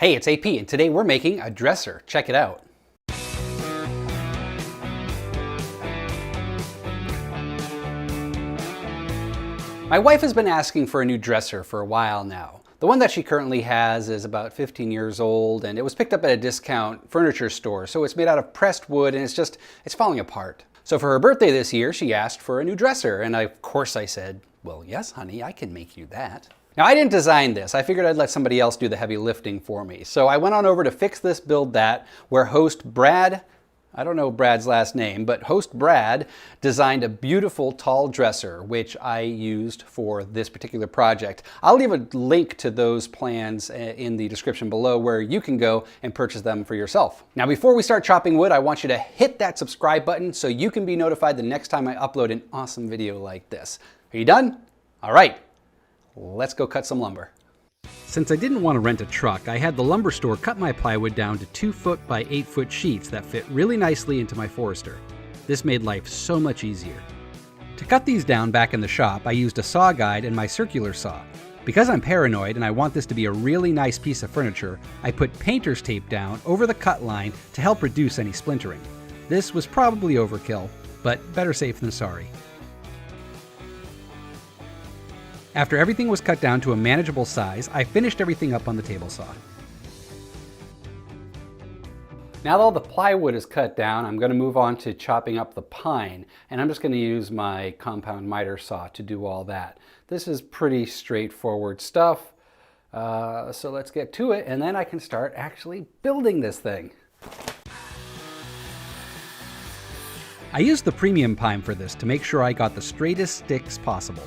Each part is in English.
Hey, it's AP, and today we're making a dresser. Check it out. My wife has been asking for a new dresser for a while now. The one that she currently has is about 15 years old, and it was picked up at a discount furniture store, so it's made out of pressed wood, and it's falling apart. So for her birthday this year, she asked for a new dresser, and of course I said, well, yes, honey, I can make you that. Now, I didn't design this. I figured I'd let somebody else do the heavy lifting for me. So I went on over to Fix This, Build That, where host Brad, I don't know Brad's last name, but host Brad designed a beautiful tall dresser, which I used for this particular project. I'll leave a link to those plans in the description below where you can go and purchase them for yourself. Now, before we start chopping wood, I want you to hit that subscribe button so you can be notified the next time I upload an awesome video like this. Are you done? All right. Let's go cut some lumber. Since I didn't want to rent a truck, I had the lumber store cut my plywood down to 2-foot by 8-foot sheets that fit really nicely into my Forester. This made life so much easier. To cut these down back in the shop, I used a saw guide and my circular saw. Because I'm paranoid and I want this to be a really nice piece of furniture, I put painter's tape down over the cut line to help reduce any splintering. This was probably overkill, but better safe than sorry. After everything was cut down to a manageable size, I finished everything up on the table saw. Now that all the plywood is cut down, I'm going to move on to chopping up the pine, and I'm just going to use my compound miter saw to do all that. This is pretty straightforward stuff, so let's get to it, and then I can start actually building this thing. I used the premium pine for this to make sure I got the straightest sticks possible.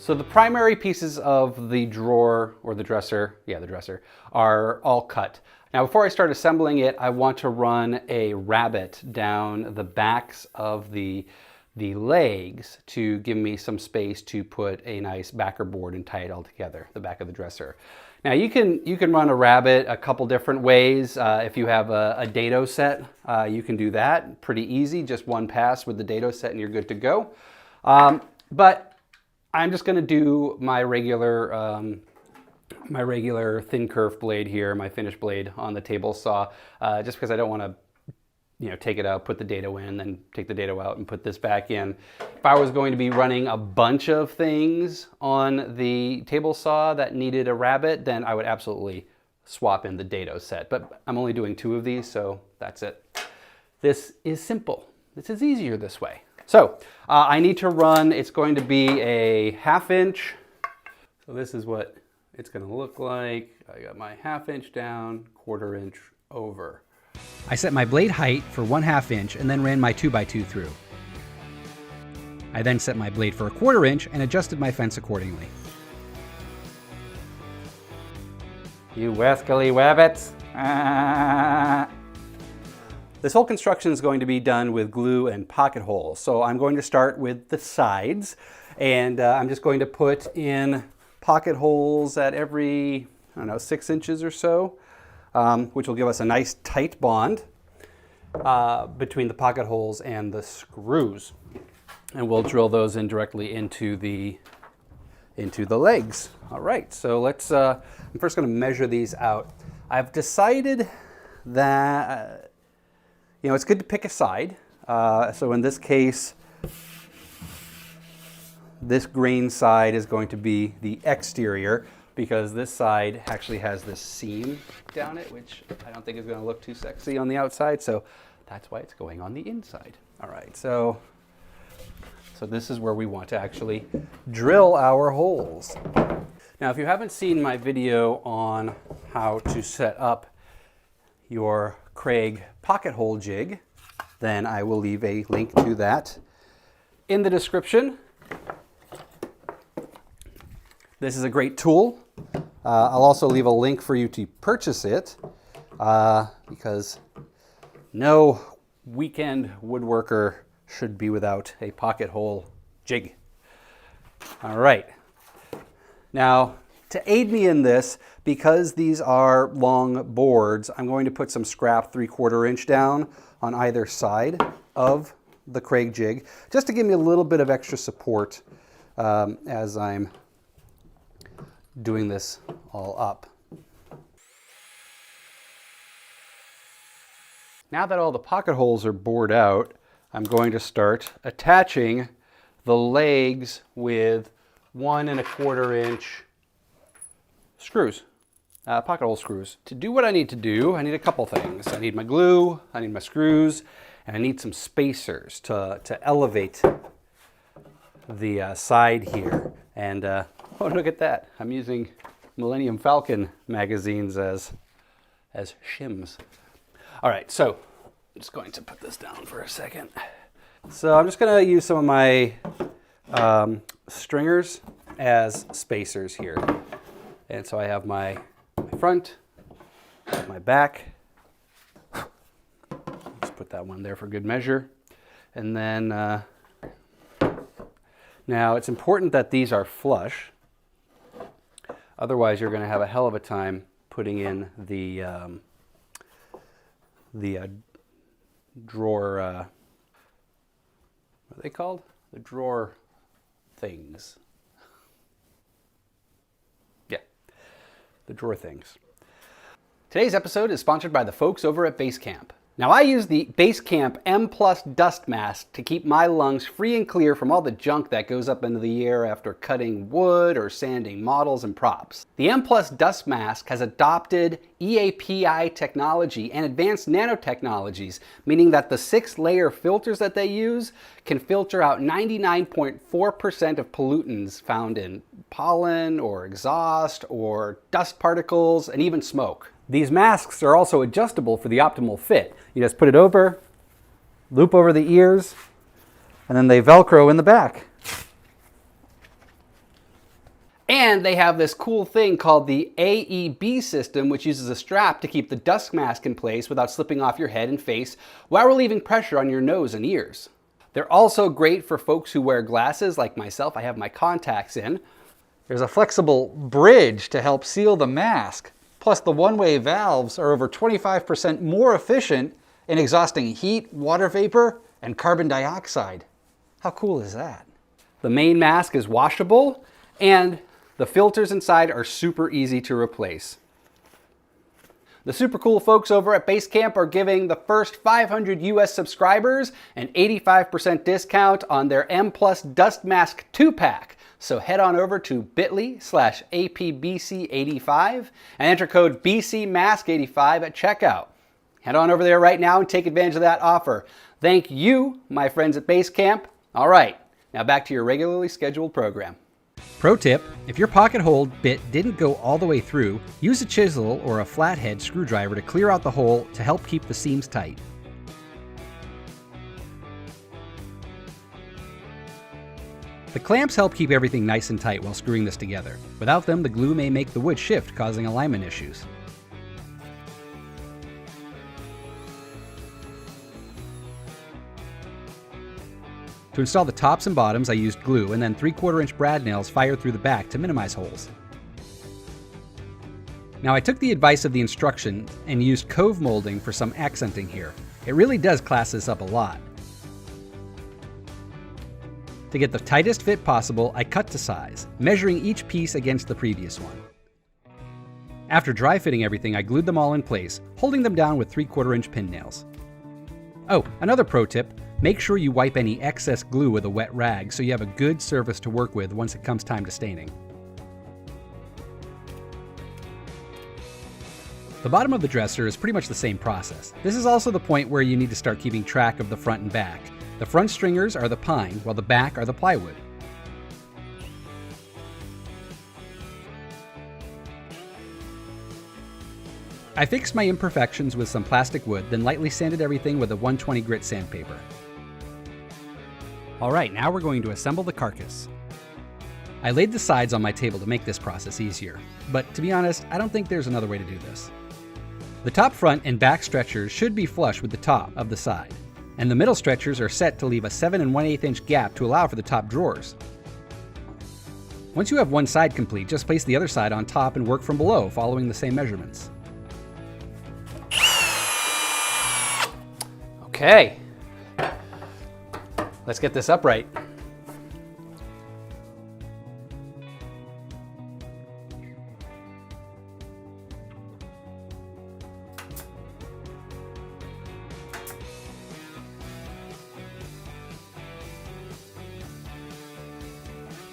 So the primary pieces of the drawer, or the dresser, the dresser, are all cut. Now before I start assembling it, I want to run a rabbet down the backs of the legs to give me some space to put a nice backer board and tie it all together, the back of the dresser. Now you can run a rabbet a couple different ways. If you have a dado set, you can do that. Pretty easy, just one pass with the dado set and you're good to go. But I'm just going to do my regular thin kerf blade here, my finish blade on the table saw, just because I don't want to, take it out, put the dado in, then take the dado out and put this back in. If I was going to be running a bunch of things on the table saw that needed a rabbet, then I would absolutely swap in the dado set. But I'm only doing 2 of these, so that's it. This is simple. This is easier this way. So I need to run, it's going to be a 1/2 inch. So this is what it's going to look like. I got my 1/2 inch down, 1/4 inch over. I set my blade height for 1/2 inch and then ran my 2x2 through. I then set my blade for 1/4 inch and adjusted my fence accordingly. You wascally wabbits. This whole construction is going to be done with glue and pocket holes. So I'm going to start with the sides, and I'm just going to put in pocket holes at every, 6 inches or so, which will give us a nice tight bond between the pocket holes and the screws. And we'll drill those in directly into the legs. All right, so let's, I'm first going to measure these out. I've decided that it's good to pick a side. So in this case, this grain side is going to be the exterior because this side actually has this seam down it, which I don't think is going to look too sexy on the outside. So that's why it's going on the inside. All right, so this is where we want to actually drill our holes. Now, if you haven't seen my video on how to set up your Craig pocket hole jig, then I will leave a link to that in the description. This is a great tool. I'll also leave a link for you to purchase it because no weekend woodworker should be without a pocket hole jig. All right. Now, to aid me in this, because these are long boards, I'm going to put some scrap 3/4 inch down on either side of the Craig jig, just to give me a little bit of extra support as I'm doing this all up. Now that all the pocket holes are bored out, I'm going to start attaching the legs with 1 1/4 inch screws, pocket hole screws. To do what I need to do, I need a couple things. I need my glue, I need my screws, and I need some spacers to elevate the side here. And oh, look at that. I'm using Millennium Falcon magazines as shims. All right, so I'm just going to put this down for a second. So I'm just going to use some of my stringers as spacers here. And so I have my front, my back. Let's put that one there for good measure. And then now it's important that these are flush. Otherwise, you're going to have a hell of a time putting in the drawer, what are they called? The drawer things. Yeah, the drawer things. Today's episode is sponsored by the folks over at Basecamp. Now, I use the Basecamp M+ dust mask to keep my lungs free and clear from all the junk that goes up into the air after cutting wood or sanding models and props. The M+ dust mask has adopted EAPI technology and advanced nanotechnologies, meaning that the 6-layer filters that they use can filter out 99.4% of pollutants found in pollen or exhaust or dust particles and even smoke. These masks are also adjustable for the optimal fit. You just put it over, loop over the ears, and then they Velcro in the back. And they have this cool thing called the AEB system, which uses a strap to keep the dust mask in place without slipping off your head and face while relieving pressure on your nose and ears. They're also great for folks who wear glasses like myself. I have my contacts in. There's a flexible bridge to help seal the mask. Plus, the one-way valves are over 25% more efficient in exhausting heat, water vapor, and carbon dioxide. How cool is that? The main mask is washable, and the filters inside are super easy to replace. The super cool folks over at Basecamp are giving the first 500 US subscribers an 85% discount on their M+ Dust Mask 2-pack. So head on over to bit.ly/APBC85 and enter code BCMask85 at checkout. Head on over there right now and take advantage of that offer. Thank you, my friends at Basecamp. All right, now back to your regularly scheduled program. Pro tip, if your pocket hole bit didn't go all the way through, use a chisel or a flathead screwdriver to clear out the hole to help keep the seams tight. The clamps help keep everything nice and tight while screwing this together. Without them, the glue may make the wood shift, causing alignment issues. To install the tops and bottoms, I used glue and then 3/4 inch brad nails fired through the back to minimize holes. Now, I took the advice of the instruction and used cove molding for some accenting here. It really does class this up a lot. To get the tightest fit possible, I cut to size, measuring each piece against the previous one. After dry fitting everything, I glued them all in place, holding them down with 3/4 inch pin nails. Oh, another pro tip, make sure you wipe any excess glue with a wet rag so you have a good surface to work with once it comes time to staining. The bottom of the dresser is pretty much the same process. This is also the point where you need to start keeping track of the front and back. The front stringers are the pine, while the back are the plywood. I fixed my imperfections with some plastic wood, then lightly sanded everything with a 120 grit sandpaper. Alright, now we're going to assemble the carcass. I laid the sides on my table to make this process easier, but to be honest, I don't think there's another way to do this. The top front and back stretchers should be flush with the top of the side, and the middle stretchers are set to leave a 7 1/8 inch gap to allow for the top drawers. Once you have one side complete, just place the other side on top and work from below, following the same measurements. Okay, let's get this upright.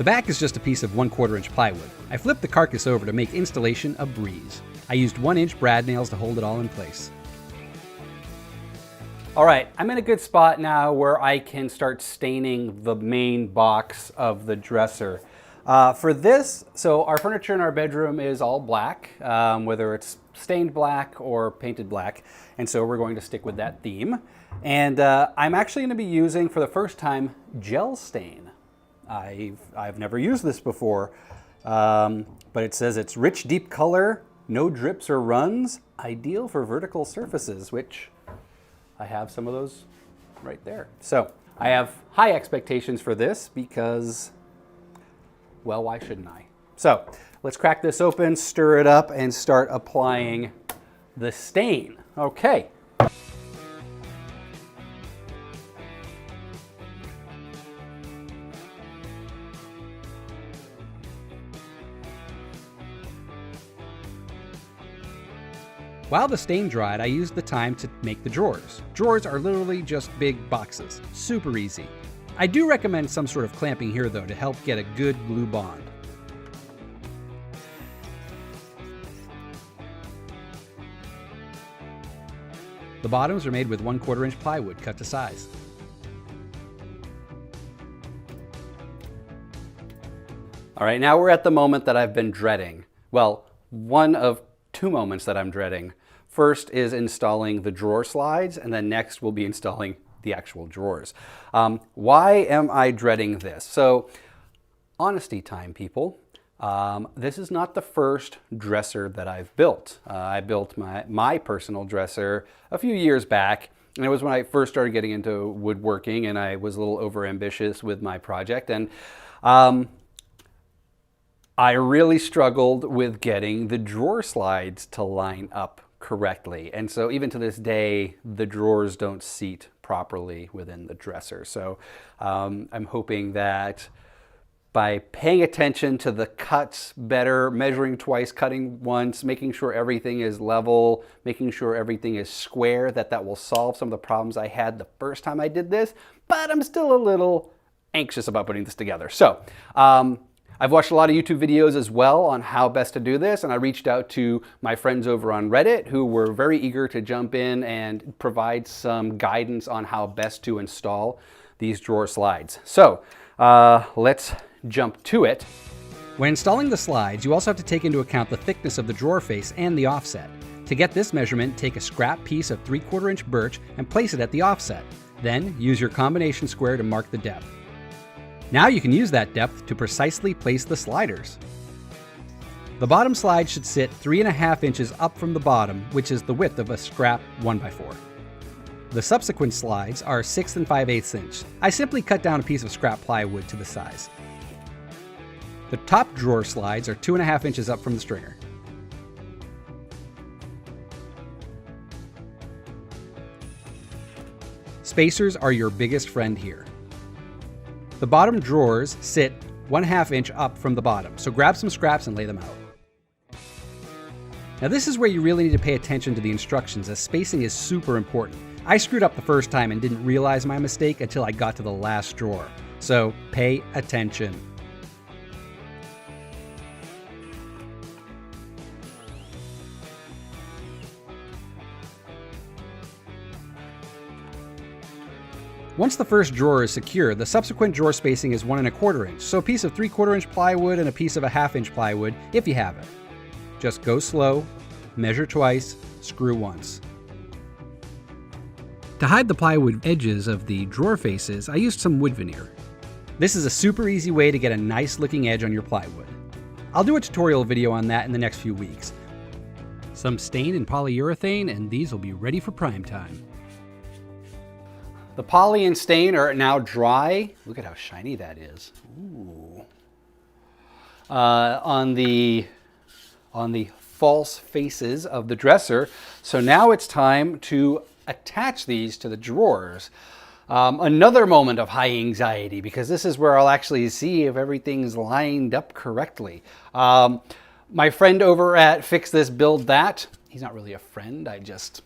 The back is just a piece of 1/4 inch plywood. I flipped the Carcass over to make installation a breeze. I used 1-inch brad nails to hold it all in place. All right, I'm in a good spot now where I can start staining the main box of the dresser. For this, so our furniture in our bedroom is all black, whether it's stained black or painted black, and so we're going to stick with that theme. And I'm actually going to be using, for the first time, gel stain. I've never used this before, but it says it's rich, deep color, no drips or runs, ideal for vertical surfaces, which I have some of those right there. So I have high expectations for this because, well, why shouldn't I? So let's crack this open, stir it up, and start applying the stain. Okay. While the stain dried, I used the time to make the drawers. Drawers are literally just big boxes. Super easy. I do recommend some sort of clamping here though to help get a good glue bond. The bottoms are made with 1/4 inch plywood cut to size. All right, now we're at the moment that I've been dreading. Well, one of 2 moments that I'm dreading. First is installing the drawer slides, and then next we'll be installing the actual drawers. Why am I dreading this? So, honesty time, people. This is not the first dresser that I've built. I built my personal dresser a few years back, and it was when I first started getting into woodworking, and I was a little overambitious with my project, and I really struggled with getting the drawer slides to line up correctly. And so even to this day, the drawers don't seat properly within the dresser. So I'm hoping that by paying attention to the cuts better, measuring twice, cutting once, making sure everything is level, making sure everything is square, that will solve some of the problems I had the first time I did this. But I'm still a little anxious about putting this together. So I've watched a lot of YouTube videos as well on how best to do this, and I reached out to my friends over on Reddit who were very eager to jump in and provide some guidance on how best to install these drawer slides. So let's jump to it. When installing the slides, you also have to take into account the thickness of the drawer face and the offset. To get this measurement, take a scrap piece of 3/4 inch birch and place it at the offset. Then use your combination square to mark the depth. Now you can use that depth to precisely place the sliders. The bottom slide should sit 3.5 inches up from the bottom, which is the width of a scrap 1x4. The subsequent slides are 6 5/8 inch. I simply cut down a piece of scrap plywood to the size. The top drawer slides are 2.5 inches up from the stringer. Spacers are your biggest friend here. The bottom drawers sit 1/2 inch up from the bottom, so grab some scraps and lay them out. Now this is where you really need to pay attention to the instructions, as spacing is super important. I screwed up the first time and didn't realize my mistake until I got to the last drawer, so pay attention. Once the first drawer is secure, the subsequent drawer spacing is 1 1/4 inch, so a piece of 3/4 inch plywood and a piece of 1/2 inch plywood, if you have it. Just go slow, measure twice, screw once. To hide the plywood edges of the drawer faces, I used some wood veneer. This is a super easy way to get a nice looking edge on your plywood. I'll do a tutorial video on that in the next few weeks. Some stain and polyurethane, and these will be ready for prime time. The poly and stain are now dry. Look at how shiny that is. Ooh. On the false faces of the dresser. So now it's time to attach these to the drawers. Another moment of high anxiety, because this is where I'll actually see if everything's lined up correctly. My friend over at Fix This Build That, he's not really a friend, I just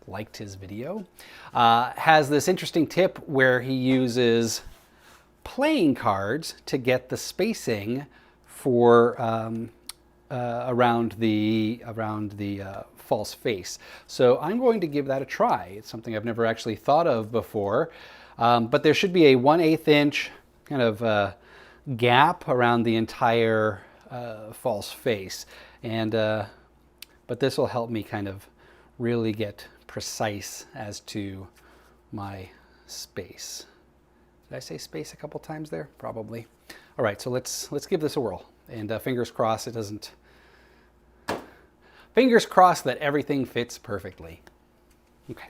liked his video, has this interesting tip where he uses playing cards to get the spacing for around the false face. So I'm going to give that a try. It's something I've never actually thought of before, but there should be a 1/8 inch kind of gap around the entire false face, and but this will help me kind of really get precise as to my space. Did I say space a couple times there? Probably. All right, so let's give this a whirl, and fingers crossed it doesn't. Fingers crossed that everything fits perfectly. Okay.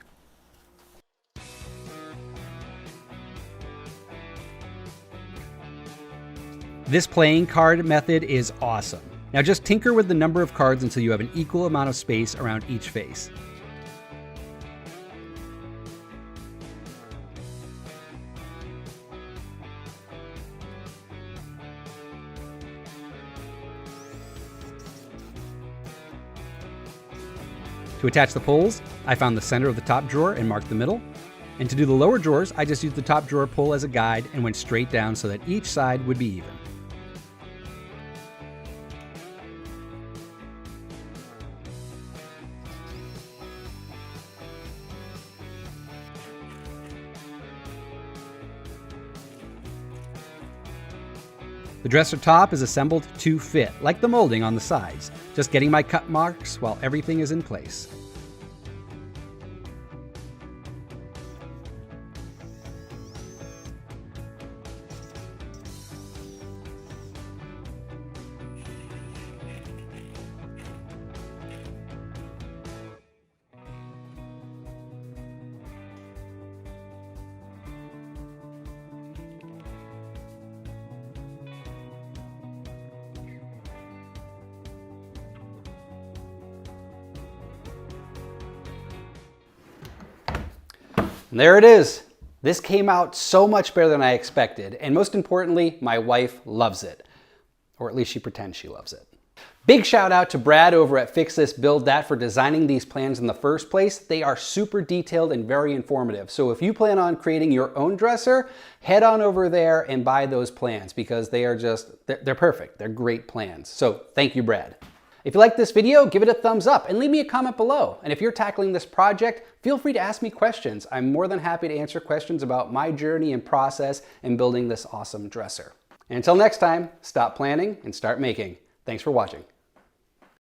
This playing card method is awesome. Now just tinker with the number of cards until you have an equal amount of space around each face. To attach the pulls, I found the center of the top drawer and marked the middle. And to do the lower drawers, I just used the top drawer pull as a guide and went straight down so that each side would be even. The dresser top is assembled to fit, like the molding on the sides, just getting my cut marks while everything is in place. And there it is. This came out so much better than I expected, and most importantly, my wife loves it. Or at least she pretends she loves it. Big shout out to Brad over at Fix This Build That for designing these plans in the first place. They are super detailed and very informative. So if you plan on creating your own dresser, head on over there and buy those plans because they are they're perfect. They're great plans. So thank you, Brad. If you like this video, give it a thumbs up and leave me a comment below. And if you're tackling this project, feel free to ask me questions. I'm more than happy to answer questions about my journey and process in building this awesome dresser. And until next time, stop planning and start making. Thanks for watching.